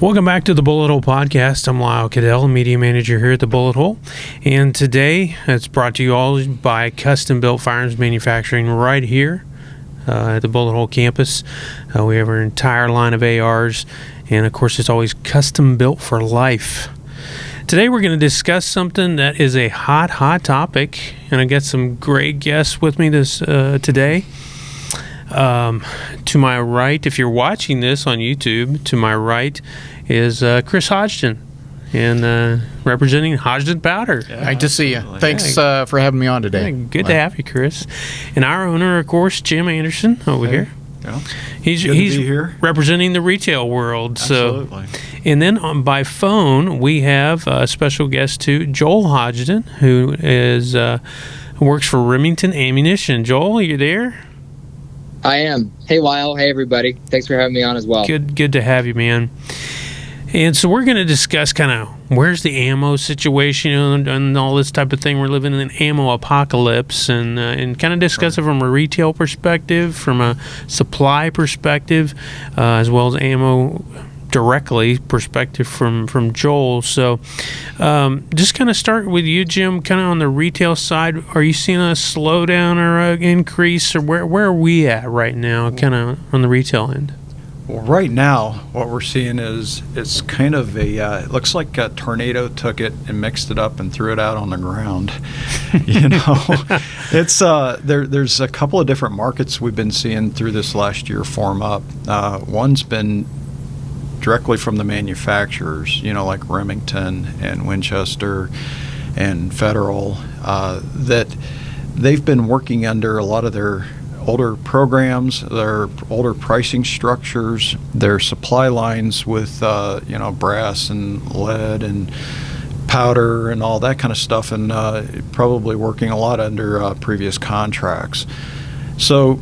Welcome back to the Bullet Hole Podcast. I'm Lyle Cadell, Media Manager here at the Bullet Hole. And today, it's brought to you all by Custom Built Firearms Manufacturing right here at the Bullet Hole campus. We have our entire line of ARs, and of course, it's always custom built for life. Today, we're going to discuss something that is a hot topic, and I got some great guests with me today. To my right, if you're watching this on YouTube, to my right is Chris Hodgdon, and representing Hodgdon Powder. Yeah, nice to see you. Thanks for having me on today. Yeah, good to have you, Chris. And our owner, of course, Jim Anderson over here. Yeah. He's here. representing the retail world. Absolutely. So, and then by phone, we have a special guest too, Joel Hodgdon, who is works for Remington Ammunition. Joel, are you there? I am. Hey, Lyle. Hey, everybody. Thanks for having me on as well. Good to have you, man. And so we're going to discuss kind of where's the ammo situation and all this type of thing. We're living in an ammo apocalypse, and kind of discuss it from a retail perspective, from a supply perspective, as well as ammo directly perspective from Joel. So just kind of start with you, Jim, kind of on the retail side. Are you seeing a slowdown or an increase, or where are we at right now kind of on the retail end? Well, right now, what we're seeing is it's kind of it looks like a tornado took it and mixed it up and threw it out on the ground. It's there's a couple of different markets we've been seeing through this last year form up. One's been directly from the manufacturers, like Remington and Winchester and Federal, that they've been working under a lot of their older programs, their older pricing structures, their supply lines with brass and lead and powder and all that kind of stuff, and probably working a lot under previous contracts. So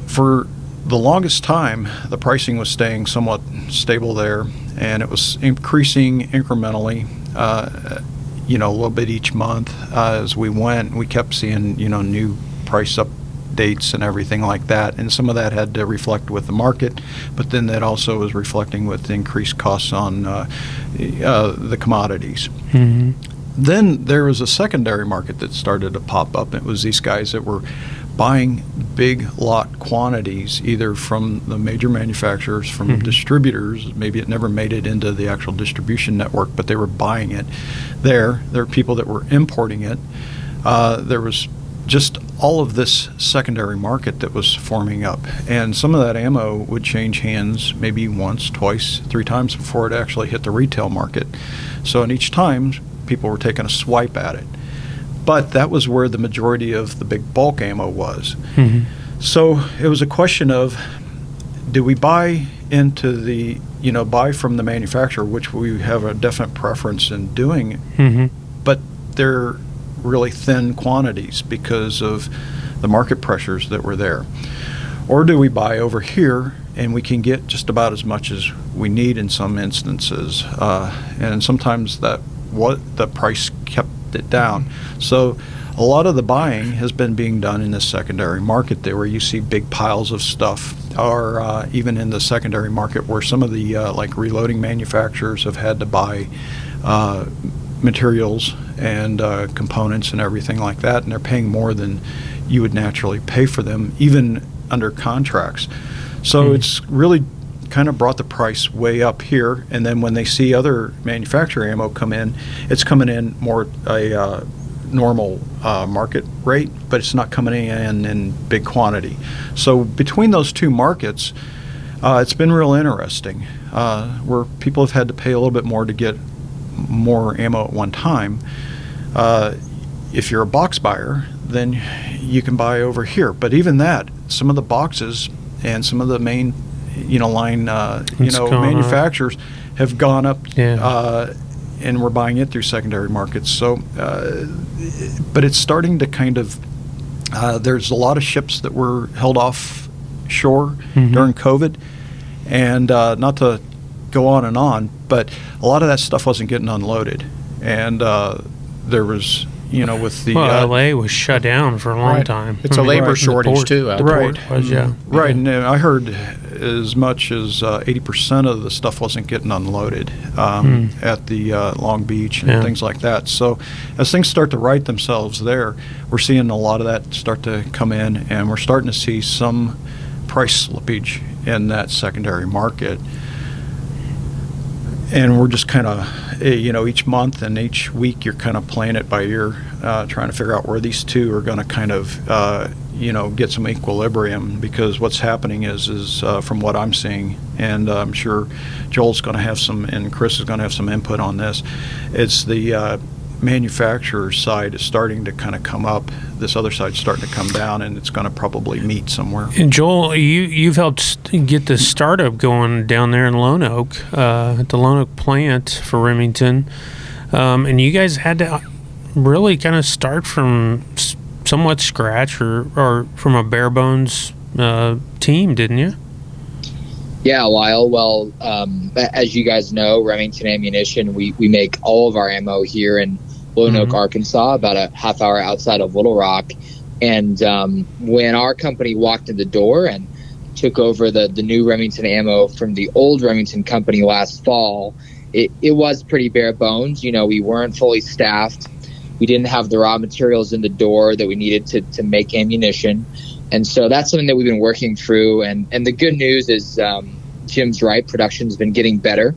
for the longest time, the pricing was staying somewhat stable there, and it was increasing incrementally, a little bit each month as we went. We kept seeing, new price updates and everything like that, and some of that had to reflect with the market, but then that also was reflecting with increased costs on the commodities. Mm-hmm. Then there was a secondary market that started to pop up. It was these guys that were buying big lot quantities, either from the major manufacturers, from distributors. Maybe it never made it into the actual distribution network, but they were buying it there. There were people that were importing it. There was just all of this secondary market that was forming up. And some of that ammo would change hands maybe once, twice, 3 times before it actually hit the retail market. So in each time, people were taking a swipe at it. But that was where the majority of the big bulk ammo was. Mm-hmm. So it was a question of, do we buy into the, buy from the manufacturer, which we have a definite preference in doing, but they're really thin quantities because of the market pressures that were there. Or do we buy over here and we can get just about as much as we need in some instances, and sometimes the price kept it down. So a lot of the buying has been being done in the secondary market there, where you see big piles of stuff, or even in the secondary market where some of the like reloading manufacturers have had to buy materials and components and everything like that, and they're paying more than you would naturally pay for them, even under contracts. So it's really kind of brought the price way up here, and then when they see other manufacturer ammo come in, it's coming in more a normal market rate, but it's not coming in big quantity. So between those two markets, it's been real interesting, where people have had to pay a little bit more to get more ammo at one time. If you're a box buyer, then you can buy over here, but even that, some of the boxes and some of the main line, manufacturers have gone up, and we're buying it through secondary markets. So, but it's starting to kind of, there's a lot of ships that were held off shore during COVID, and not to go on, but a lot of that stuff wasn't getting unloaded, and there was, with the LA was shut down for a long time. It's a labor shortage too. Right, and I heard as much as 80% of the stuff wasn't getting unloaded at the Long Beach and things like that. So as things start to right themselves there, we're seeing a lot of that start to come in, and we're starting to see some price slippage in that secondary market. And we're just kind of, each month and each week you're kind of playing it by ear, trying to figure out where these two are going to kind of, get some equilibrium, because what's happening is from what I'm seeing, and I'm sure Joel's going to have some, and Chris is going to have some input on this, it's the manufacturer side is starting to kind of come up. This other side's starting to come down, and it's going to probably meet somewhere. And Joel, you've helped get the startup going down there in Lone Oak, at the Lone Oak plant for Remington, and you guys had to really kind of start from somewhat scratch or from a bare bones team, didn't you? Yeah, Lyle. Well, as you guys know, Remington Ammunition, we make all of our ammo here in Lone Oak, Arkansas, about a half hour outside of Little Rock. And when our company walked in the door and took over the new Remington ammo from the old Remington company last fall, it was pretty bare bones. We weren't fully staffed. We didn't have the raw materials in the door that we needed to make ammunition. And so that's something that we've been working through. And the good news is Jim's right. Production's been getting better,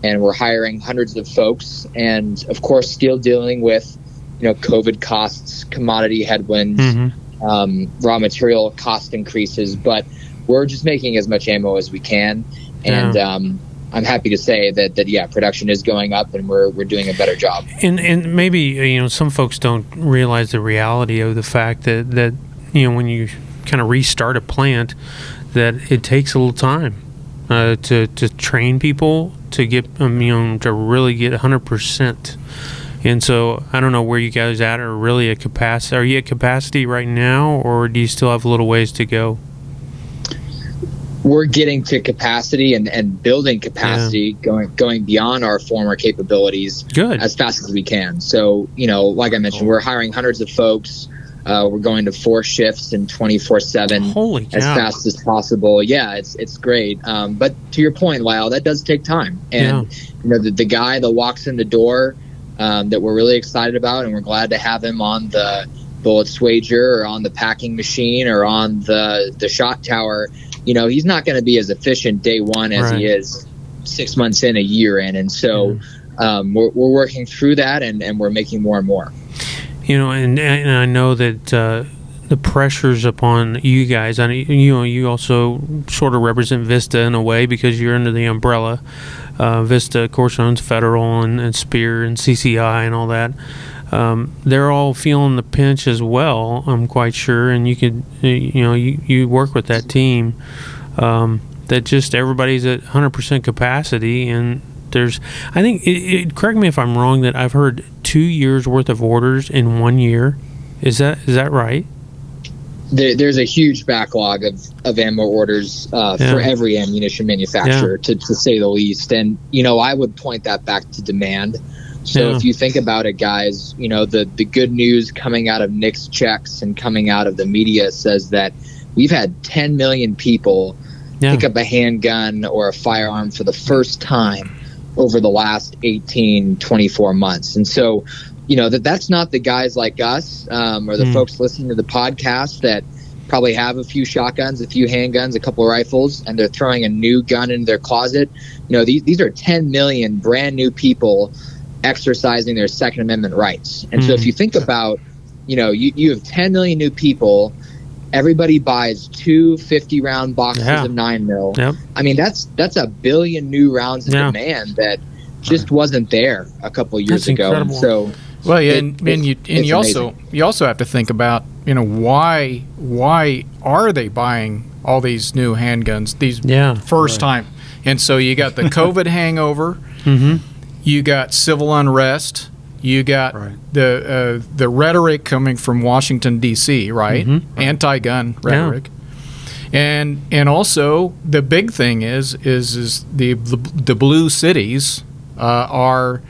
and we're hiring hundreds of folks. And, of course, still dealing with, COVID costs, commodity headwinds, raw material cost increases. But we're just making as much ammo as we can. And I'm happy to say that production is going up, and we're doing a better job. And maybe, some folks don't realize the reality of the fact that when you kind of restart a plant, that it takes a little time to train people to get to really get 100%. And so I don't know where you guys at, or really at capacity. Are you at capacity right now, or do you still have a little ways to go? We're getting to capacity and building capacity, going beyond our former capabilities as fast as we can. So, like I mentioned, we're hiring hundreds of folks. We're going to 4 shifts and 24/7 as fast as possible. Yeah, it's great. But to your point, Lyle, that does take time. And the guy that walks in the door that we're really excited about, and we're glad to have him on the bullet swager or on the packing machine or on the shot tower. He's not going to be as efficient day one as he is 6 months in, a year in. And so we're working through that, and we're making more and more. And I know that the pressures upon you guys, you also sort of represent Vista in a way, because you're under the umbrella. Vista, of course, owns Federal and Spear and CCI and all that. They're all feeling the pinch as well, I'm quite sure. And you could, you work with that team, that just everybody's at 100% capacity. And I think, correct me if I'm wrong, that I've heard 2 years worth of orders in 1 year. Is that right? There's a huge backlog of ammo orders for every ammunition manufacturer, to say the least. And, I would point that back to demand. So if you think about it, guys, the good news coming out of Nick's checks and coming out of the media says that we've had 10 million people pick up a handgun or a firearm for the first time over the last 18, 24 months. And so, that's not the guys like us or the folks listening to the podcast that probably have a few shotguns, a few handguns, a couple of rifles, and they're throwing a new gun in their closet. These are 10 million brand new people exercising their Second Amendment rights. And so if you think about, you have 10 million new people, everybody buys 2 50-round boxes of 9mm. Yep. I mean, that's a billion new rounds of demand that just wasn't there a couple of years ago. Incredible. So, well, you also have to think about, why are they buying all these new handguns these first time? And so you got the COVID hangover. You got civil unrest. You got the rhetoric coming from Washington, D.C., right? Anti-gun rhetoric. And also the big thing is the blue cities are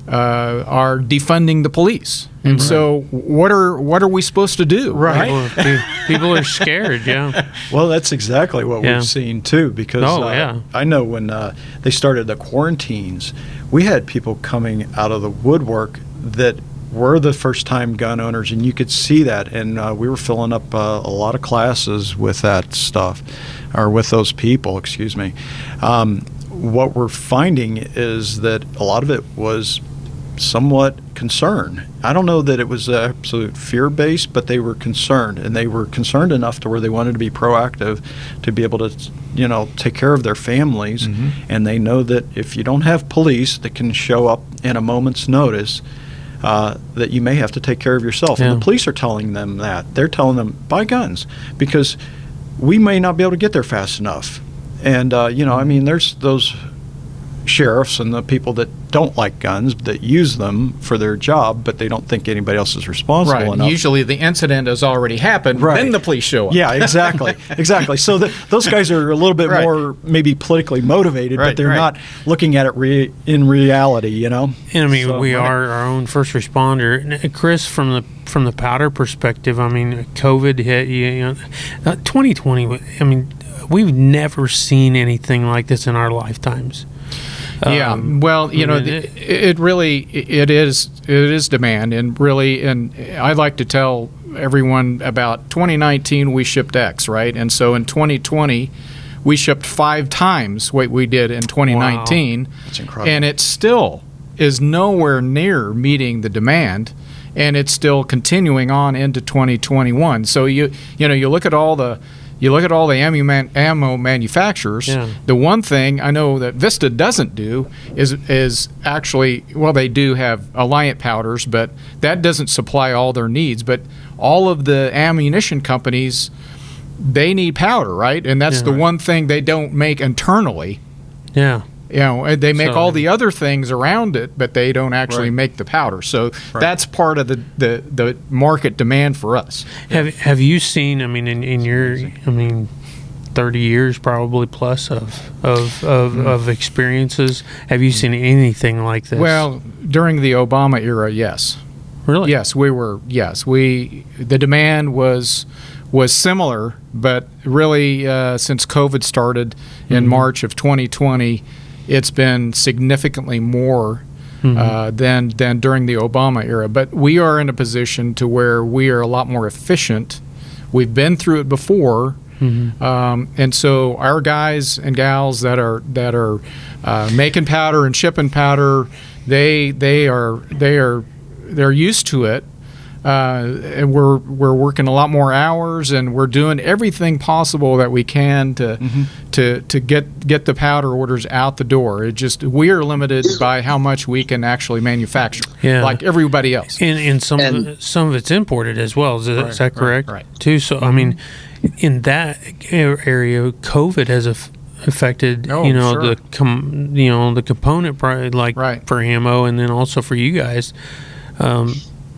are defunding the police. And so what are we supposed to do? Right. People are scared, yeah. Well, that's exactly what we've seen, too, because I know when they started the quarantines, we had people coming out of the woodwork that were the first-time gun owners, and you could see that. And we were filling up a lot of classes with that stuff, or with those people, excuse me. What we're finding is that a lot of it was somewhat concern. I don't know that it was absolute fear-based, but they were concerned, and they were concerned enough to where they wanted to be proactive to be able to, take care of their families. And they know that if you don't have police that can show up in a moment's notice, that you may have to take care of yourself. And the police are telling them that. They're telling them, buy guns, because we may not be able to get there fast enough. And, there's those sheriffs and the people that don't like guns that use them for their job, but they don't think anybody else is responsible enough. Usually the incident has already happened, then the police show up. Yeah, exactly. So those guys are a little bit more maybe politically motivated, but they're not looking at it in reality, And we are our own first responder. And Chris, from the powder perspective, COVID hit, 2020, we've never seen anything like this in our lifetimes. It is demand, and I like to tell everyone about 2019 we shipped X, right? And so in 2020 we shipped 5 times what we did in 2019. Wow. That's incredible. And it still is nowhere near meeting the demand, and it's still continuing on into 2021. So you look at all the ammo manufacturers. The one thing I know that Vista doesn't do is actually, they do have Alliant powders, but that doesn't supply all their needs. But all of the ammunition companies, they need powder, right? And that's the one thing they don't make internally. Yeah. They make all the other things around it, but they don't actually make the powder. So that's part of the market demand for us. Have you seen? In your 30 years probably plus of experiences. Have you seen anything like this? Well, during the Obama era, yes. Really? Yes, we were. Yes, the demand was similar, but really since COVID started in March of 2020. It's been significantly more than during the Obama era. But we are in a position to where we are a lot more efficient. We've been through it before, and so our guys and gals that are making powder and shipping powder, they're used to it. And we're working a lot more hours, and we're doing everything possible that we can to get the powder orders out the door. We are limited by how much we can actually manufacture, like everybody else. And some of it's imported as well. Is that correct? Right. Too. So in that area, COVID has affected the component price, for ammo, and then also for you guys.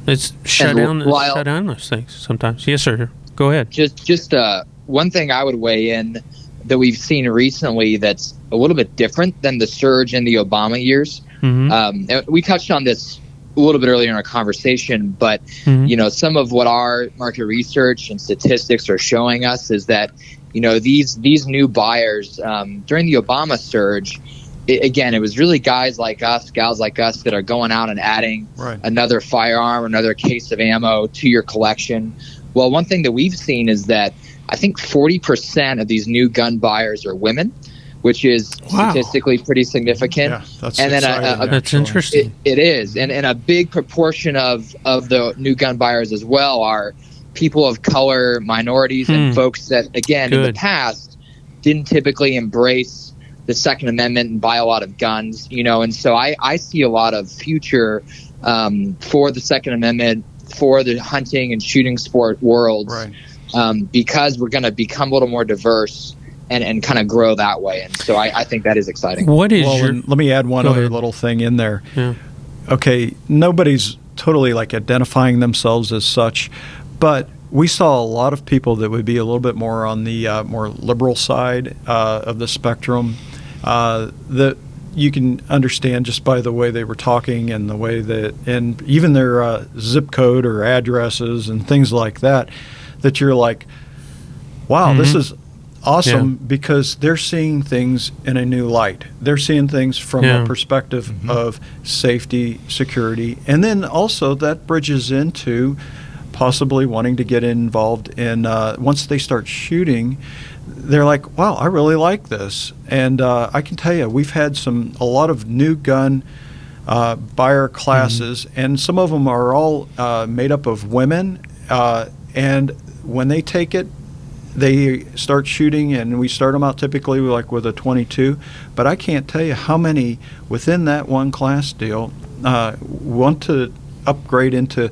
It's shut down those things sometimes. Yes, sir. Go ahead. Just one thing I would weigh in that we've seen recently that's a little bit different than the surge in the Obama years. We touched on this a little bit earlier in our conversation, but some of what our market research and statistics are showing us is that these new buyers during the Obama surge. It was really guys like us, gals like us that are going out and adding another firearm, another case of ammo to your collection. Well, one thing that we've seen is that I think 40% of these new gun buyers are women, which is statistically pretty significant. Yeah, that's that's interesting. It is. And a big proportion of the new gun buyers as well are people of color, minorities, and folks that, again, in the past didn't typically embrace the Second Amendment and buy a lot of guns, and so I see a lot of future for the Second Amendment, for the hunting and shooting sport worlds, because we're going to become a little more diverse and kind of grow that way. And so I think that is exciting. Let me add one other little thing in there. Yeah. Okay, nobody's totally identifying themselves as such, but we saw a lot of people that would be a little bit more on the more liberal side of the spectrum that you can understand just by the way they were talking and the way that, and even their zip code or addresses and things like that, that you're like, wow, this is awesome, because they're seeing things in a new light. They're seeing things from a perspective of safety, security, and then also that bridges into possibly wanting to get involved in, once they start shooting, they're like, wow, I really like this. And I can tell you, we've had a lot of new gun buyer classes, and some of them are all made up of women, and when they take it, they start shooting, and we start them out typically like with a 22. But I can't tell you how many within that one class deal want to upgrade into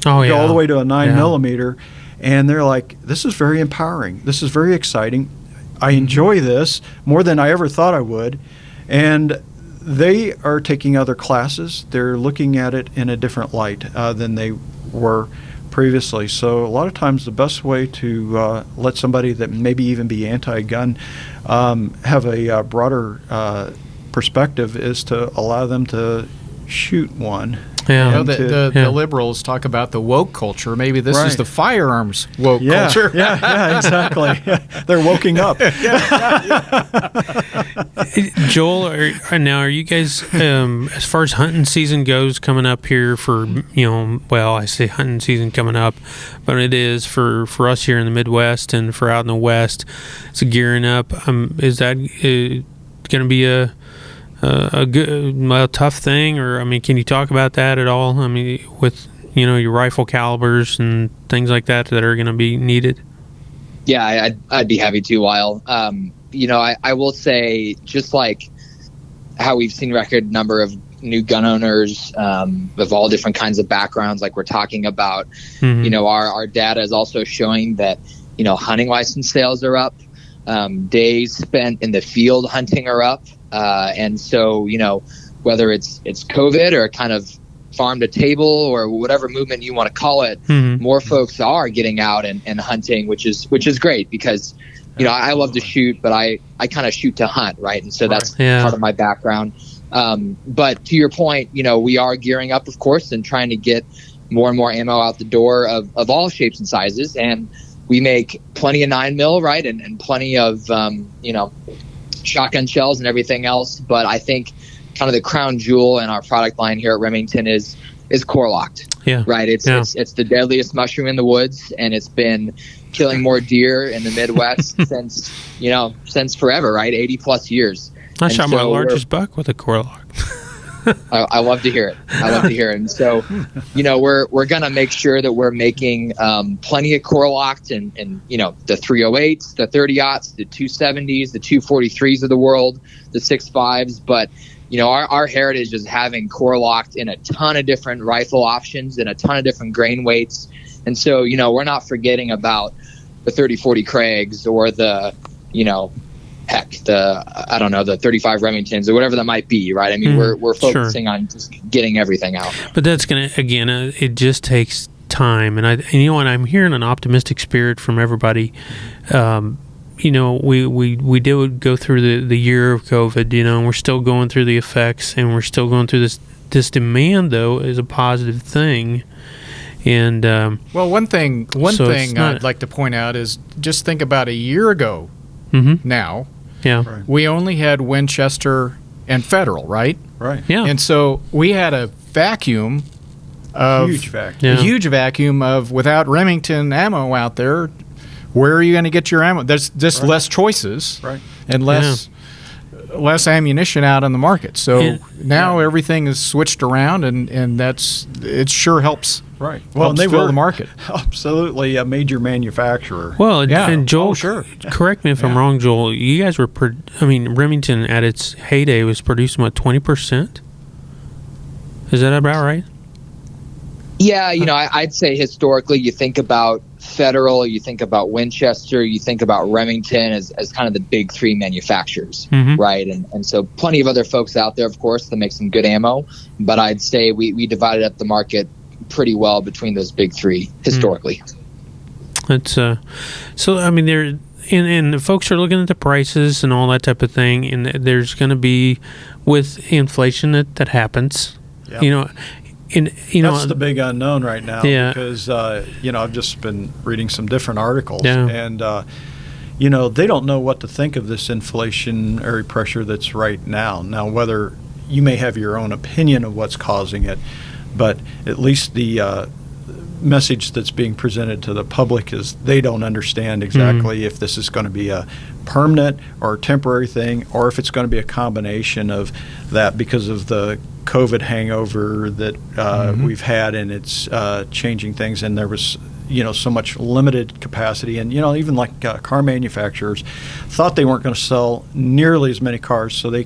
go all the way to a 9mm, and they're like, this is very empowering. This is very exciting. I enjoy this more than I ever thought I would. And they are taking other classes. They're looking at it in a different light than they were previously. So a lot of times the best way to let somebody that maybe even be anti-gun have a broader perspective is to allow them to shoot one. Yeah, the liberals talk about the woke culture. Maybe this is the firearms woke culture. Yeah, exactly. They're woking up. Joel, are you guys, as far as hunting season goes, coming up here for, well, I say hunting season coming up, but it is for us here in the Midwest and for out in the West, it's gearing up. Is that going to be a tough thing, or can you talk about that at all? With your rifle calibers and things like that are going to be needed. Yeah, I'd be happy to. While I will say, just like how we've seen record number of new gun owners of all different kinds of backgrounds, like we're talking about, our data is also showing that hunting license sales are up, days spent in the field hunting are up. And so, whether it's COVID or kind of farm to table or whatever movement you want to call it, more folks are getting out and hunting, which is great, because, I love to shoot, but I kind of shoot to hunt. Right. And so that's part of my background. But to your point, we are gearing up, of course, and trying to get more and more ammo out the door of all shapes and sizes. And we make plenty of 9mm, right. And plenty of, shotgun shells and everything else, but I think kind of the crown jewel in our product line here at Remington is core locked. Yeah. Right. It's the deadliest mushroom in the woods, and it's been killing more deer in the Midwest since forever, right? 80 plus years. I shot my largest buck with a core lock. I love to hear it. And so, we're going to make sure that we're making plenty of core locked and the 308s, the 30-aughts, the 270s, the 243s of the world, the 6.5s. But, our heritage is having core locked in a ton of different rifle options and a ton of different grain weights. And so, we're not forgetting about the 30-40 Craigs or the, the 35 Remingtons or whatever that might be, right? We're focusing on just getting everything out. But that's going to, again, it just takes time. And I'm hearing an optimistic spirit from everybody. We did go through the year of COVID, and we're still going through the effects, and we're still going through this demand, though, is a positive thing. And one thing I'd like to point out is just think about a year ago now. Yeah, right. We only had Winchester and Federal, right? Right. Yeah. And so we had a vacuum of huge vacuum of without Remington ammo out there. Where are you going to get your ammo? There's just less choices, right, and less ammunition out on the market. So now everything is switched around, and it sure helps. Right. Well, they fill the market. Absolutely a major manufacturer. Well, and Joel, correct me if I'm wrong, Joel. You guys were, Remington at its heyday was producing 20%. Is that about right? Yeah, I'd say historically, you think about Federal, you think about Winchester, you think about Remington as kind of the big three manufacturers, right? And so plenty of other folks out there, of course, that make some good ammo. But I'd say we divided up the market pretty well between those big three historically. That's so. There, and the folks are looking at the prices and all that type of thing, and there's going to be, with inflation that happens, Yep. That's the big unknown right now. Yeah. Because I've just been reading some different articles, Yeah. and they don't know what to think of this inflationary pressure that's right now. Now, whether you may have your own opinion of what's causing it, but at least the message that's being presented to the public is they don't understand exactly if this is going to be a permanent or a temporary thing, or if it's going to be a combination of that because of the COVID hangover that we've had, and it's changing things. And there was so much limited capacity, and even like car manufacturers thought they weren't going to sell nearly as many cars, so they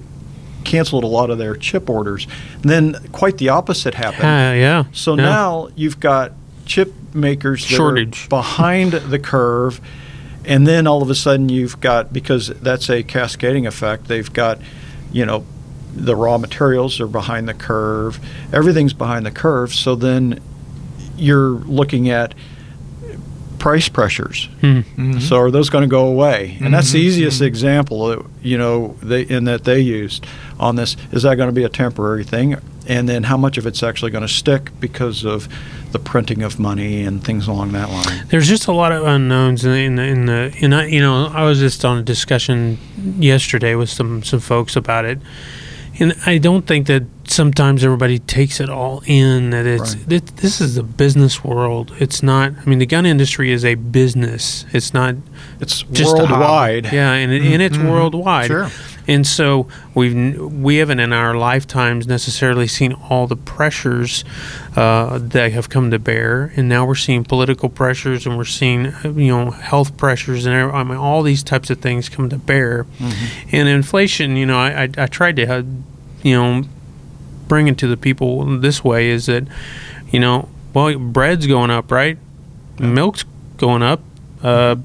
canceled a lot of their chip orders. And then quite the opposite happened. So now you've got chip makers that shortage are behind the curve, and then all of a sudden you've got, because that's a cascading effect, they've got the raw materials are behind the curve, everything's behind the curve. So then you're looking at price pressures. So are those going to go away? And that's the easiest example that they used on this. Is that going to be a temporary thing? And then how much of it's actually going to stick because of the printing of money and things along that line? There's just a lot of unknowns I was just on a discussion yesterday with some folks about it. And I don't think that sometimes everybody takes it all in, that this is a business world. It's not, the gun industry is a business. It's not It's just worldwide. and it's worldwide. Sure. And so we haven't in our lifetimes necessarily seen all the pressures that have come to bear, and now we're seeing political pressures, and we're seeing health pressures, and all these types of things come to bear. And inflation, I tried to bring it to the people this way, is that bread's going up, right? Milk's going up, and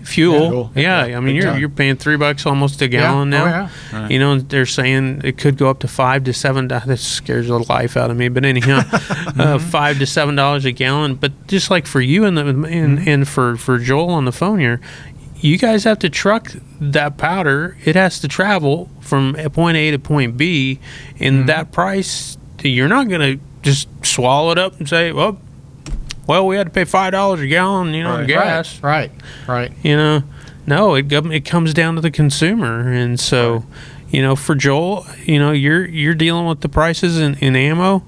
fuel. Yeah. You're paying $3 almost a gallon now. Right. They're saying it could go up to $5 to $7. That scares the life out of me. But anyhow, $5 to $7 a gallon. But just like for you and for Joel on the phone here, you guys have to truck that powder. It has to travel from point A to point B, and that price, you're not going to just swallow it up and say, well, we had to pay $5 a gallon, gas. Right. No, it comes down to the consumer, and so, for Joel, you're dealing with the prices in ammo.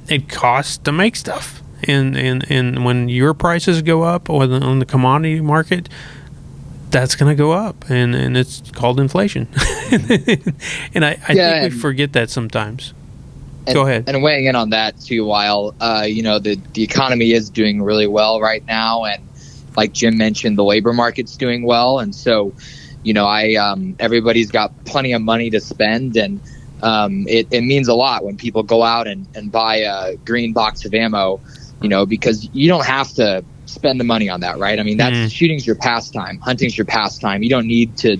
It costs to make stuff, and when your prices go up on the commodity market, that's going to go up, and it's called inflation. And I think we forget that sometimes. Go ahead. And weighing in on that too, while the economy is doing really well right now, and like Jim mentioned, the labor market's doing well, and so everybody's got plenty of money to spend, and it means a lot when people go out and buy a green box of ammo, because you don't have to spend the money on that, right? That's shooting's your pastime, hunting's your pastime. You don't need to.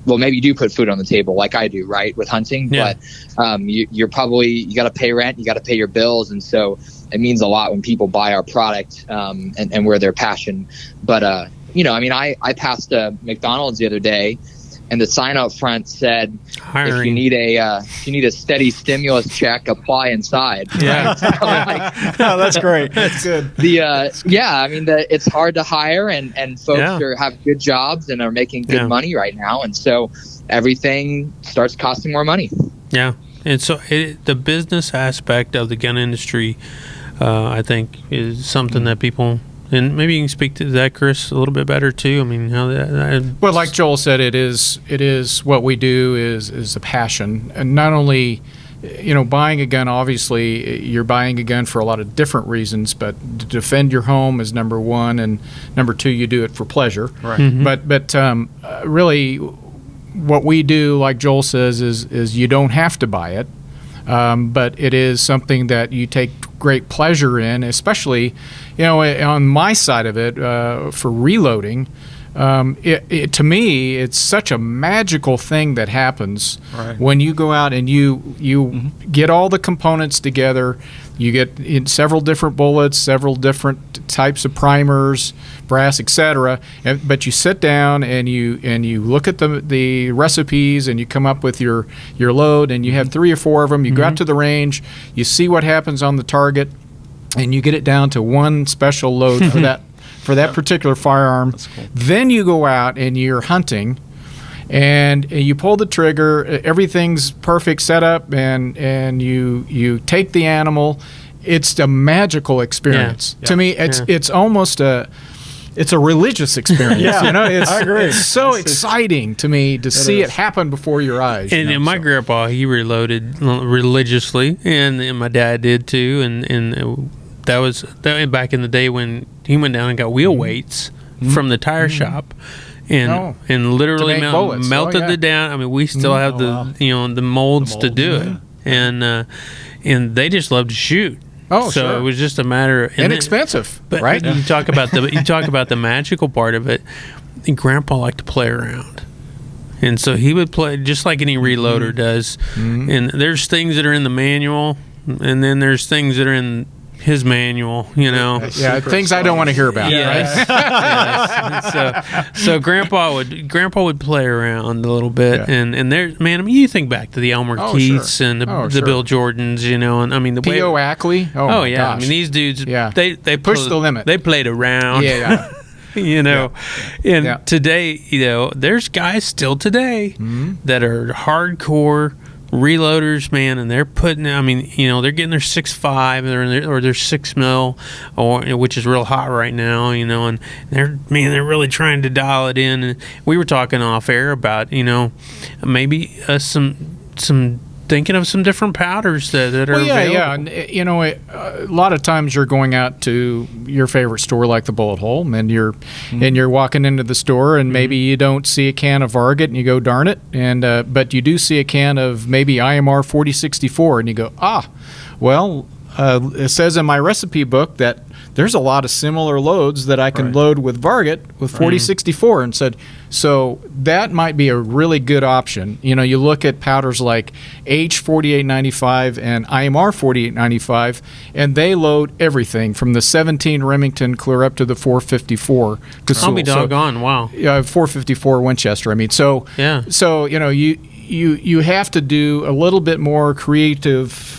Well, maybe you do put food on the table like I do, right, with hunting. Yeah. But you got to pay rent, you got to pay your bills, and so it means a lot when people buy our product and we're their passion. But I passed a McDonald's the other day, and the sign up front said, hiring. If you need a steady stimulus check, apply inside. Yeah. That's great. That's good. It's hard to hire, and folks have good jobs and are making good money right now, and so everything starts costing more money. Yeah, and so the business aspect of the gun industry, I think, is something that people. And maybe you can speak to that, Chris, a little bit better too. How that. Well, like Joel said, it is what we do is a passion, and not only, buying a gun. Obviously, you're buying a gun for a lot of different reasons, but to defend your home is number one, and number two, you do it for pleasure. Right. Mm-hmm. But really, what we do, like Joel says, is you don't have to buy it. But it is something that you take great pleasure in, especially, on my side of it, for reloading. To me, it's such a magical thing that happens when you go out and you get all the components together. You get several different bullets, several different types of primers, brass, etc. But you sit down and you look at the recipes and you come up with your load, and you have 3 or 4 of them. You go out to the range, you see what happens on the target, and you get it down to one special load for that particular firearm. Cool. Then you go out and you're hunting, and you pull the trigger. Everything's perfect setup, and you take the animal. It's a magical experience. To me. It's almost a religious experience. I agree. It's so exciting to me to see it happen before your eyes. And my grandpa, he reloaded religiously, and my dad did too. And that was back in the day when he went down and got wheel weights from the tire shop. And literally melted it down. I mean, we still have the molds to do it, and they just love to shoot. Oh, so it was just a matter of inexpensive, right? You talk about the magical part of it. And Grandpa liked to play around, and so he would play just like any reloader does. And there's things that are in the manual, and then there's things that are in his manual, things I don't want to hear about. Right? So Grandpa would play around a little bit, and there, man, I mean, you think back to the Elmer Keiths and the Bill Jordans, and I mean the P.O. Ackley. Oh yeah, gosh. I mean these dudes, they pushed the limit. They played around. And today, there's guys still today that are hardcore reloaders, man, and they're putting, I mean, they're getting their 6.5 or their 6 mil, which is real hot right now, and they're really trying to dial it in. And we were talking off air about, maybe some thinking of some different powders that are available. Yeah, and a lot of times you're going out to your favorite store like the Bullet Hole, and you're walking into the store, and maybe you don't see a can of Varget, and you go, darn it, and but you do see a can of maybe IMR 4064, and you go, it says in my recipe book that there's a lot of similar loads that I can load with Varget with 4064, and said, so that might be a really good option. You look at powders like H4895 and IMR 4895, and they load everything from the 17 Remington clear up to the 454. I'll be doggone, wow. 454 Winchester. I mean, so you have to do a little bit more creative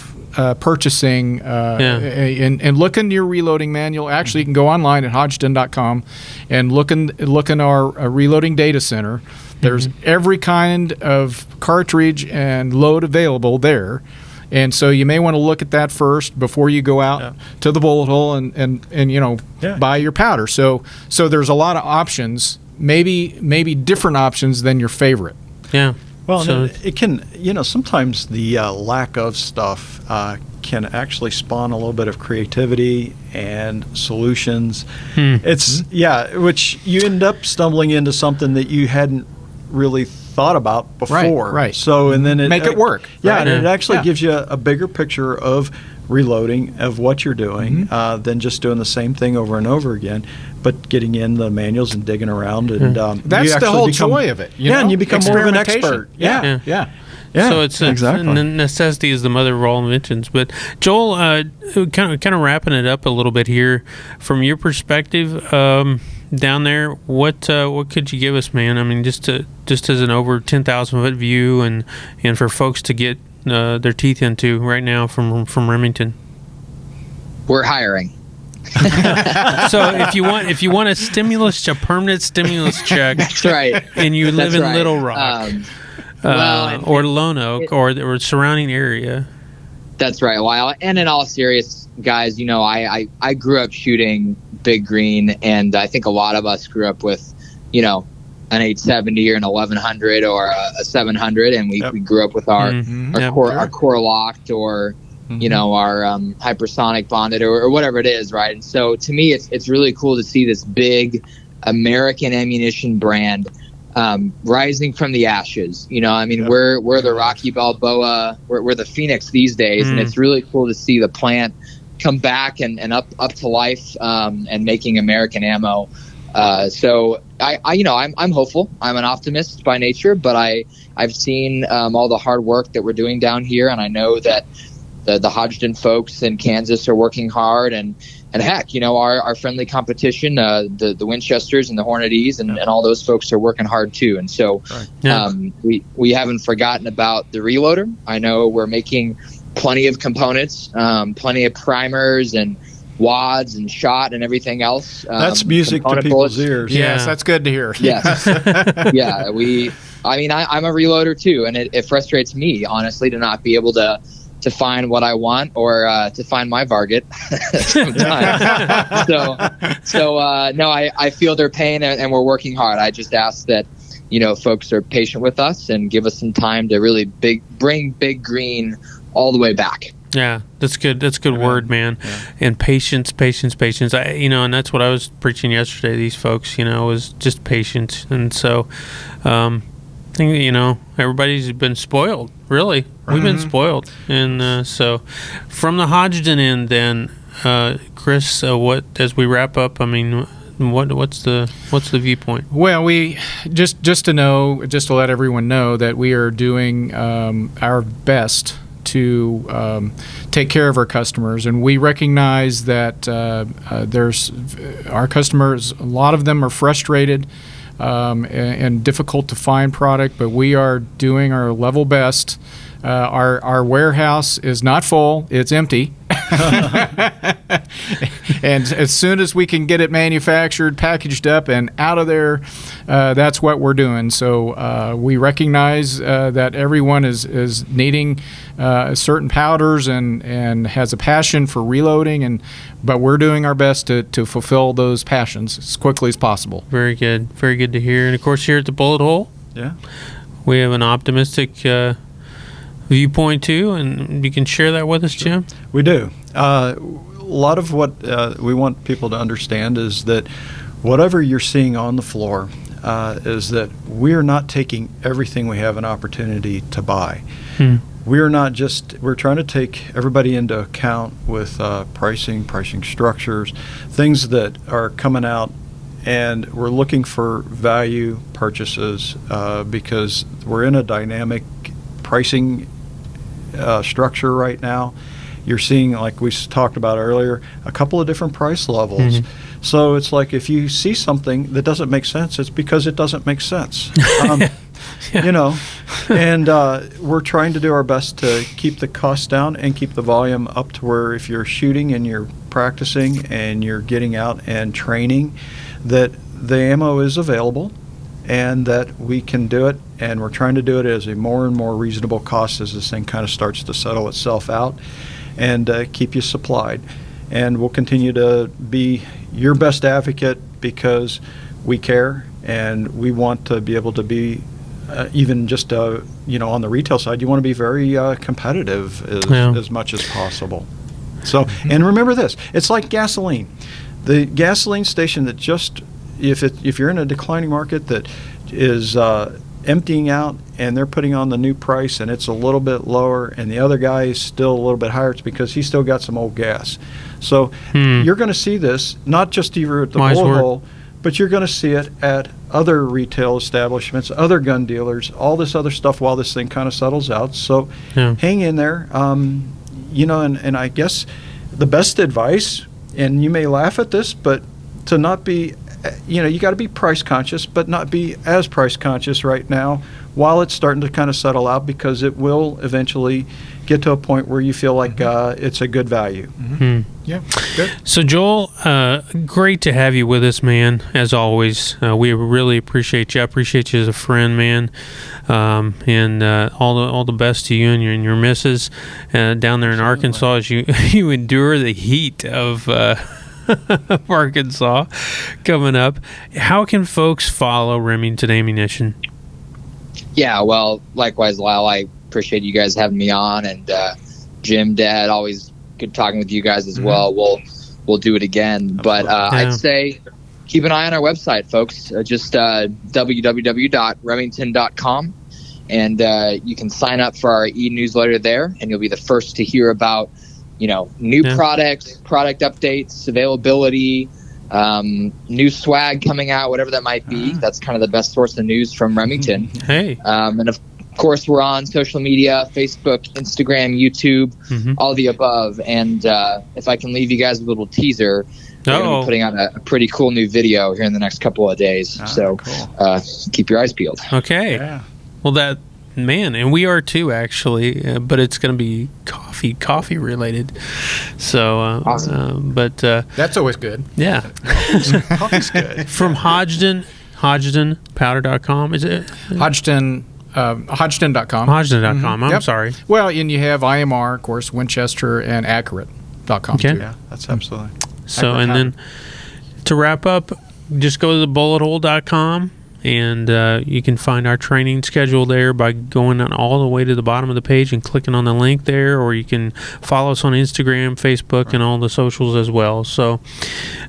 purchasing and look in your reloading manual. Actually, you can go online at Hodgdon.com and look in our reloading data center. There's every kind of cartridge and load available there, and so you may want to look at that first before you go out to the Bullet Hole and buy your powder. So there's a lot of options, maybe different options than your favorite. Yeah. Well, so it can, sometimes the lack of stuff can actually spawn a little bit of creativity and solutions. Which you end up stumbling into something that you hadn't really thought about before. Right. So, and then make it work. And it actually gives you a bigger picture of reloading, of what you're doing, than just doing the same thing over and over again, but getting in the manuals and digging around. And that's the whole joy of it. And you become more of an expert. Yeah. So it's exactly. Necessity is the mother of all inventions. But Joel, kind of wrapping it up a little bit here, from your perspective down there, what could you give us, man? I mean, just as an over 10,000 foot view, and for folks to get their teeth into right now from Remington. We're hiring. So if you want a permanent stimulus check, that's right, and you live in Little Rock, or Lone Oak, or surrounding area. That's right. Well, and in all serious, guys, I grew up shooting Big Green, and I think a lot of us grew up with, an 870 or an 1100 or a 700, and we grew up with our core locked or our hypersonic bonded or whatever it is, right? And so to me, it's really cool to see this big American ammunition brand rising from up ashes. We're the Rocky Balboa, we're the Phoenix these days, and it's really cool to see the plant come back and up to life and making American ammo. So I'm hopeful. I'm an optimist by nature, but I've seen all the hard work that we're doing down here, and I know that the Hodgdon folks in Kansas are working hard, and heck, our friendly competition, the Winchesters and the Hornets and all those folks are working hard too. And so we haven't forgotten about the reloader. I know we're making plenty of components, plenty of primers and wads and shot and everything else. That's music to people's ears. Yes, that's good to hear. Yes. Yeah, I'm a reloader too, and it frustrates me, honestly, to not be able to find what I want or to find my varget sometimes. No, I feel their pain, and we're working hard. I just ask that, folks are patient with us and give us some time to really bring Big Green all the way back. Yeah, that's good. That's a good word, man. Yeah. And patience. And that's what I was preaching yesterday. These folks, was just patience. And so, I think, everybody's been spoiled. Really, we've been spoiled. And so, from the Hodgdon end, then, Chris, what as we wrap up? I mean, what's the viewpoint? Well, we just to let everyone know that we are doing our best to take care of our customers, and we recognize that there's our customers. A lot of them are frustrated and difficult to find product, but we are doing our level best. Our warehouse is not full; it's empty. And as soon as we can get it manufactured, packaged up, and out of there, that's what we're doing. So we recognize that everyone is needing certain powders and has a passion for reloading, but we're doing our best to fulfill those passions as quickly as possible. Very good to hear. And of course, here at the Bullet Hole, we have an optimistic viewpoint too, and you can share that with us, Jim. We do. A lot of what we want people to understand is that whatever you're seeing on the floor is that we're not taking everything we have an opportunity to buy. We're trying to take everybody into account with pricing structures, things that are coming out, and we're looking for value purchases because we're in a dynamic pricing structure right now. You're seeing, like we talked about earlier, a couple of different price levels. So it's like if you see something that doesn't make sense, it's because it doesn't make sense. And we're trying to do our best to keep the costs down and keep the volume up to where if you're shooting and you're practicing and you're getting out and training, that the ammo is available and that we can do it. And we're trying to do it as a more and more reasonable cost as this thing kind of starts to settle itself out, and keep you supplied. And we'll continue to be your best advocate because we care and we want to be able to be even just on the retail side, you want to be very competitive as much as possible. So, and remember this, it's like gasoline. The gasoline station that just, if you're in a declining market that is emptying out and they're putting on the new price and it's a little bit lower and the other guy is still a little bit higher, it's because he's still got some old gas. So you're going to see this not just either at the Bullet Hole, but you're going to see it at other retail establishments, other gun dealers, all this other stuff while this thing kind of settles out. So hang in there. And I guess the best advice, and you may laugh at this, but to not be, you got to be price conscious, but not be as price conscious right now while it's starting to kind of settle out, because it will eventually get to a point where you feel like it's a good value. Yeah, good. So Joel, great to have you with us, man. As always, we really appreciate you. I appreciate you as a friend, man. And all the best to you and your missus down there in Arkansas as you endure the heat of Arkansas coming up. How can folks follow Remington Ammunition? Yeah, well, likewise, Lyle, I appreciate you guys having me on, and Jim, Dad, always good talking with you guys as well. We'll do it again, but I'd say keep an eye on our website, folks. Just www.remington.com, and you can sign up for our e-newsletter there, and you'll be the first to hear about new products, product updates, availability, new swag coming out, whatever that might be. That's kind of the best source of news from Remington. Hey. And of course, we're on social media, Facebook, Instagram, YouTube, all the above. And if I can leave you guys a little teaser, we're going to be putting out a pretty cool new video here in the next couple of days. Cool. Keep your eyes peeled. Okay. Yeah. Well, and we are too, actually, but it's going to be coffee related. So, awesome. But that's always good. Yeah. Coffee's good. From HodgdonPowder.com, is it? Hodgdon.com. Hodgdon.com. I'm sorry. Well, and you have IMR, of course, Winchester, and Accurate.com. Okay. Too. Yeah, that's absolutely. So, and then to wrap up, just go to thebullethole.com, and you can find our training schedule there by going on all the way to the bottom of the page and clicking on the link there, or you can follow us on Instagram, Facebook, and all the socials as well. So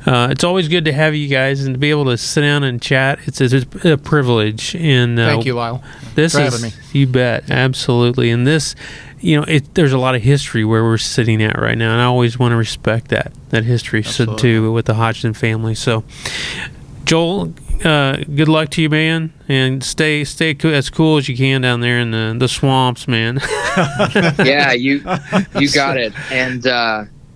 it's always good to have you guys and to be able to sit down and chat. It's a privilege. And thank you, Lyle. This for is having me. You bet, absolutely. And this, there's a lot of history where we're sitting at right now, and I always want to respect that history. Absolutely. So too with the Hodgdon family. So, Joel, good luck to you, man, and stay as cool as you can down there in the swamps, man. Yeah, you got it. And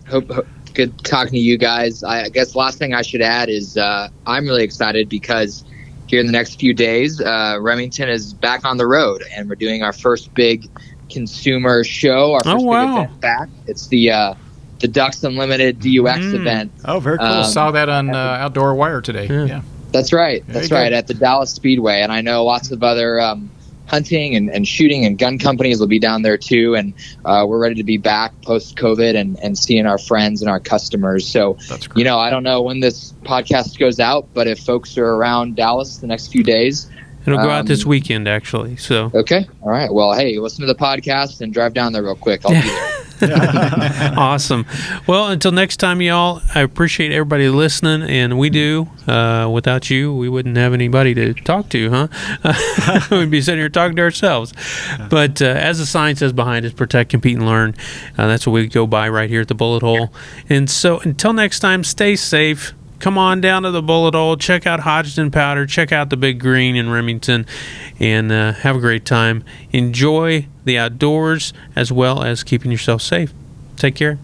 hope good talking to you guys. I guess last thing I should add is I'm really excited because here in the next few days, Remington is back on the road, and we're doing our first big consumer show. Our first big event back. It's the Ducks Unlimited DUX event. Oh, very cool. Saw that on Outdoor Wire today. Yeah. That's right. That's right. At the Dallas Speedway. And I know lots of other hunting and shooting and gun companies will be down there too. And we're ready to be back post-COVID and seeing our friends and our customers. So, I don't know when this podcast goes out, but if folks are around Dallas the next few days, it'll go out this weekend, actually. So okay. All right. Well, hey, listen to the podcast and drive down there real quick. I'll be there. Awesome. Well, until next time, y'all, I appreciate everybody listening, and we do. Without you, we wouldn't have anybody to talk to, huh? We'd be sitting here talking to ourselves. But as the sign says behind us, protect, compete, and learn. That's what we go by right here at the Bullet Hole. And so until next time, stay safe. Come on down to the Bullet Hole. Check out Hodgdon Powder. Check out the Big Green in Remington. And have a great time. Enjoy the outdoors as well as keeping yourself safe. Take care.